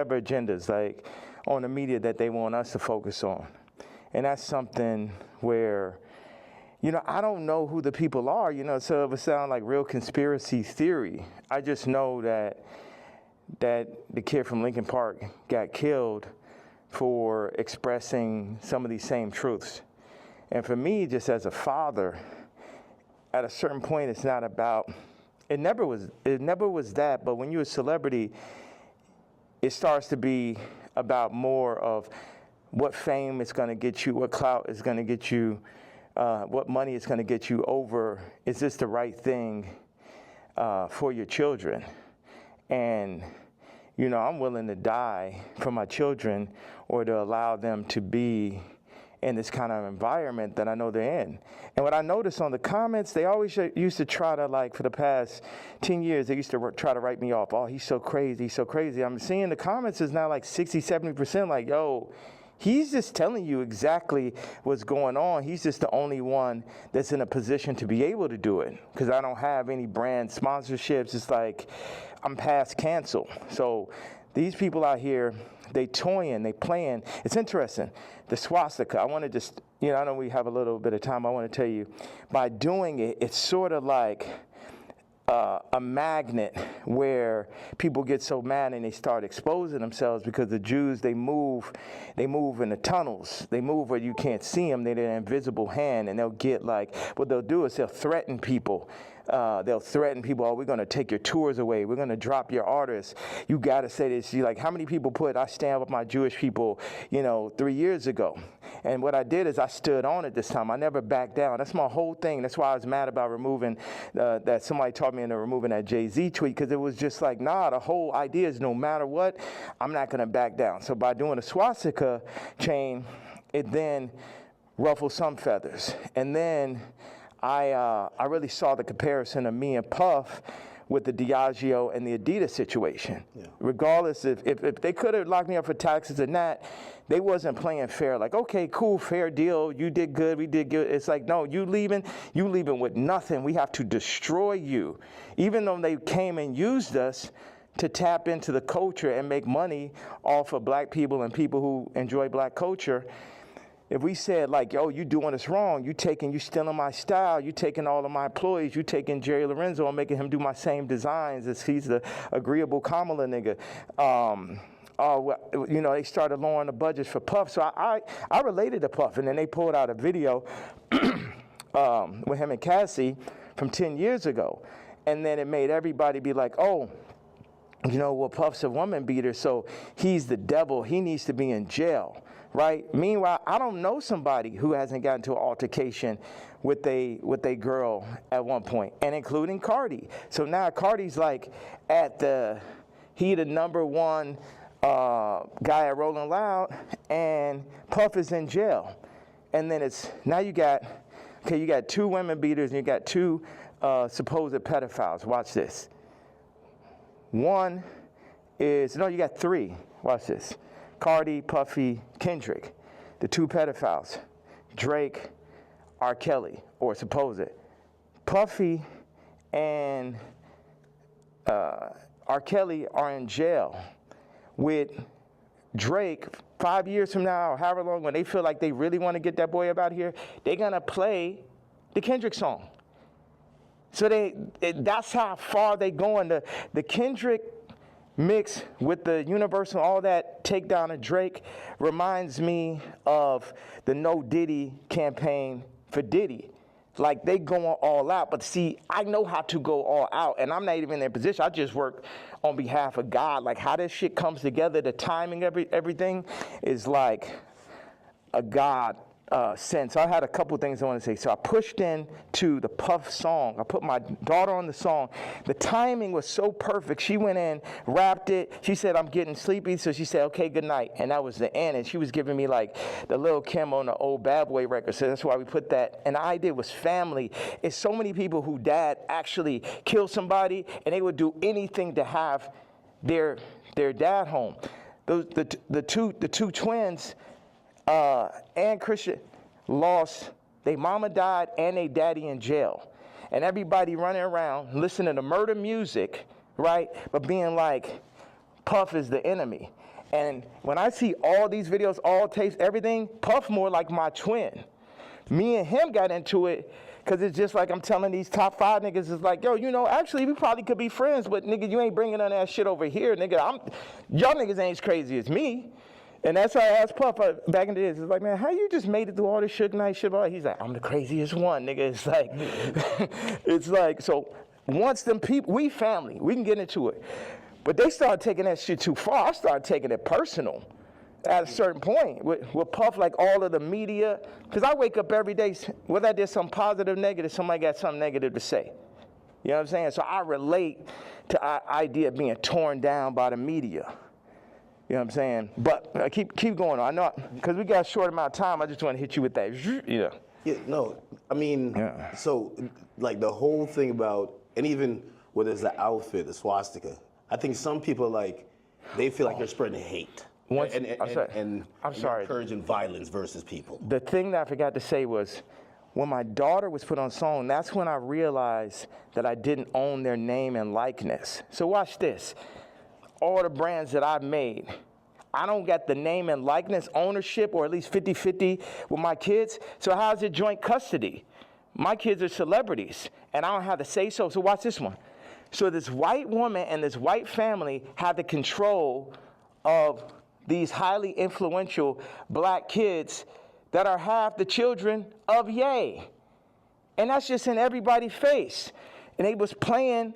whatever agendas, like on the media that they want us to focus on. And that's something where, I don't know who the people are, so it would sound like real conspiracy theory. I just know that the kid from Lincoln Park got killed for expressing some of these same truths. And for me, just as a father, at a certain point, it's not about, it never was that, but when you're a celebrity, it starts to be about more of what fame is going to get you, what clout is going to get you, what money is going to get you over, is this the right thing for your children? And, I'm willing to die for my children or to allow them to be in this kind of environment that I know they're in. And what I noticed on the comments, they always used to try to, like, for the past 10 years, they used to try to write me off. Oh, he's so crazy, he's so crazy. I'm seeing the comments is now like 60, 70% like, yo, he's just telling you exactly what's going on. He's just the only one that's in a position to be able to do it, because I don't have any brand sponsorships. It's like I'm past cancel. So these people out here, they toying, they playing. It's interesting. The swastika, I want to just, I know we have a little bit of time. I want to tell you, by doing it, it's sort of like a magnet where people get so mad and they start exposing themselves, because the Jews, they move in the tunnels. They move where you can't see them. They're an invisible hand, and they'll get like, what they'll do is they'll threaten people. Oh, we're going to take your tours away. We're going to drop your artists. You got to say this. You're like, how many people I stand with my Jewish people, 3 years ago? And what I did is I stood on it this time. I never backed down. That's my whole thing. That's why I was mad about removing, that somebody taught me into removing that Jay-Z tweet, because it was just like, nah, the whole idea is no matter what, I'm not going to back down. So by doing a swastika chain, it then ruffled some feathers. And then I really saw the comparison of me and Puff with the Diageo and the Adidas situation. Yeah. Regardless, if they could have locked me up for taxes and that, they wasn't playing fair. Like, okay, cool, fair deal. You did good, we did good. It's like, no, you leaving with nothing. We have to destroy you. Even though they came and used us to tap into the culture and make money off of black people and people who enjoy black culture. If we said, like, yo, you doing this wrong, you stealing my style, you taking all of my employees, you taking Jerry Lorenzo and making him do my same designs as he's the agreeable Kamala nigga. They started lowering the budgets for Puff. So I related to Puff, and then they pulled out a video with him and Cassie from 10 years ago. And then it made everybody be like, oh, Puff's a woman beater, so he's the devil. He needs to be in jail. Right? Meanwhile, I don't know somebody who hasn't gotten into an altercation with a girl at one point, and including Cardi. So now Cardi's like he the number one guy at Rolling Loud, and Puff is in jail. And then you got two women beaters and you got two supposed pedophiles. Watch this. You got three. Watch this. Cardi, Puffy, Kendrick, the two pedophiles, Drake, R. Kelly, or supposed. Puffy and R. Kelly are in jail with Drake 5 years from now, or however long, when they feel like they really want to get that boy up out of here, they're going to play the Kendrick song. So that's how far they going. The Kendrick mix with the Universal, all that takedown of Drake reminds me of the No Diddy campaign for Diddy. Like, they going all out. But see, I know how to go all out, and I'm not even in their position. I just work on behalf of God. Like, how this shit comes together, the timing, everything is like a God sense. I had a couple things I want to say. So I pushed into the Puff song. I put my daughter on the song. The timing was so perfect. She went in, rapped it. She said, I'm getting sleepy. So she said, okay, good night. And that was the end. And she was giving me like the Lil Kim on the old Bad Boy record. So that's why we put that. And the idea was family. It's so many people who dad actually killed somebody, and they would do anything to have their dad home. The two twins, and Christian, lost, their mama died and their daddy in jail. And everybody running around listening to murder music, right? But being like, Puff is the enemy. And when I see all these videos, all tapes, everything, Puff more like my twin. Me and him got into it because it's just like I'm telling these top 5 niggas, it's like, yo, you know, actually we probably could be friends, but nigga, you ain't bringing none of that shit over here, nigga. Y'all niggas ain't as crazy as me. And that's why I asked Puff back in the days. It's like, man, how you just made it through all this Suge Knight shit? He's like, I'm the craziest one, nigga. It's like, it's like, so once them people, we family, we can get into it. But they started taking that shit too far. I started taking it personal at a certain point with Puff, like all of the media. Because I wake up every day, whether I did something positive, negative, somebody got something negative to say. You know what I'm saying? So I relate to the idea of being torn down by the media. You know what I'm saying? But keep going on. I know, because we got a short amount of time, I just want to hit you with that. Yeah. Yeah, no, I mean, so, like, the whole thing about, and even whether it's the outfit, the swastika, I think some people, like, they feel like they're spreading hate. And encouraging violence versus people. The thing that I forgot to say was, when my daughter was put on song, that's when I realized that I didn't own their name and likeness. So watch this. All the brands that I've made, I don't got the name and likeness ownership, or at least 50-50 with my kids. So how's it joint custody? My kids are celebrities, and I don't have to say so. So watch this one. So this white woman and this white family have the control of these highly influential black kids that are half the children of Ye. And that's just in everybody's face. And they was playing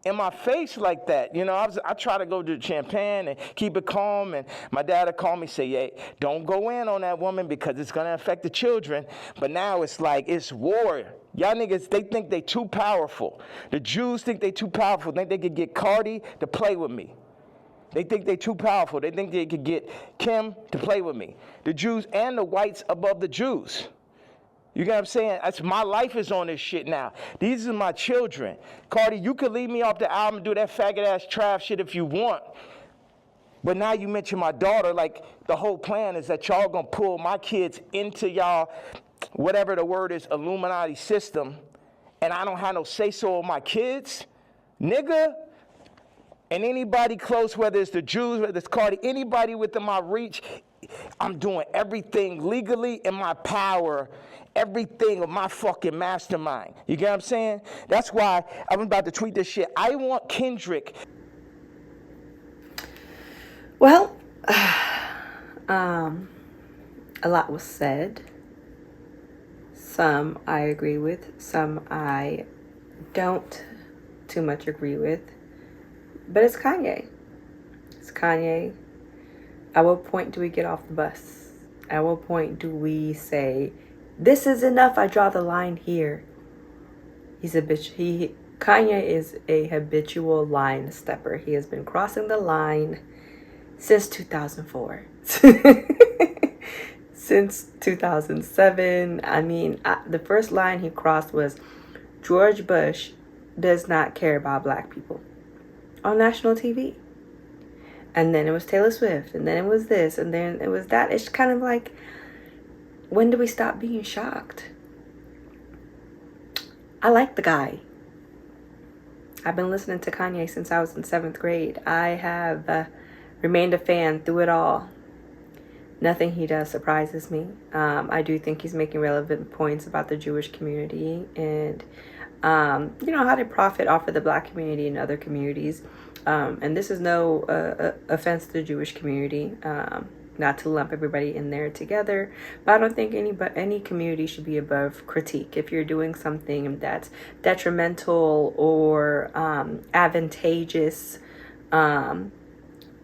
in my face like that. You know, I try to go to Champagne and keep it calm, and my dad would call me, say, hey, don't go in on that woman because it's gonna affect the children. But now it's like, it's war. Y'all niggas, they think they too powerful. The Jews think they too powerful. Think they could get Cardi to play with me. They think they too powerful. They think they could get Kim to play with me. The Jews and the whites above the Jews. You get what I'm saying? My life is on this shit now. These are my children. Cardi, you could leave me off the album and do that faggot-ass trap shit if you want. But now you mention my daughter, like the whole plan is that y'all gonna pull my kids into y'all, whatever the word is, Illuminati system, and I don't have no say-so on my kids? Nigga. And anybody close, whether it's the Jews, whether it's Cardi, anybody within my reach, I'm doing everything legally in my power, everything of my fucking mastermind. You get what I'm saying? That's why I'm about to tweet this shit. I want Kendrick. Well, a lot was said. Some I agree with, some I don't too much agree with. But it's Kanye. It's Kanye. At what point do we get off the bus? At what point do we say, this is enough, I draw the line here? He's a bitch. Kanye is a habitual line stepper. He has been crossing the line since 2004. Since 2007. I mean, the first line he crossed was, George Bush does not care about black people, on national TV. And then it was Taylor Swift, and then it was this, and then it was that. It's kind of like, when do we stop being shocked? I like the guy. I've been listening to Kanye since I was in 7th grade. I have remained a fan through it all. Nothing he does surprises me. I do think he's making relevant points about the Jewish community and how they profit off of the black community and other communities. And this is no offense to the Jewish community, not to lump everybody in there together, but I don't think any community should be above critique. If you're doing something that's detrimental or advantageous, and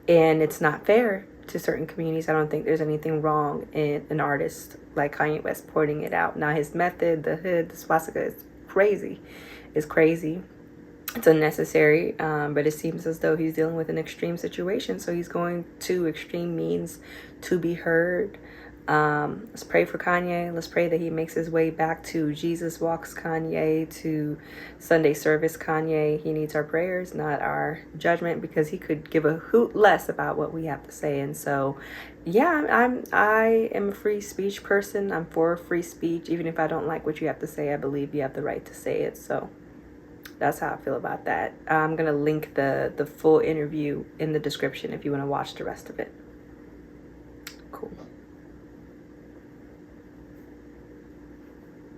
it's not fair to certain communities, I don't think there's anything wrong in an artist like Kanye West pointing it out. Now his method, the hood, the swastika is crazy. It's unnecessary, but it seems as though he's dealing with an extreme situation, so he's going to extreme means to be heard. Let's pray for Kanye. Let's pray that he makes his way back to Jesus Walks Kanye, to Sunday Service Kanye. He needs our prayers, not our judgment, because he could give a hoot less about what we have to say. And so, yeah, I am a free speech person. I'm for free speech. Even if I don't like what you have to say, I believe you have the right to say it. So That's how I feel about that. I'm going to link the full interview in the description if you want to watch the rest of it. Cool.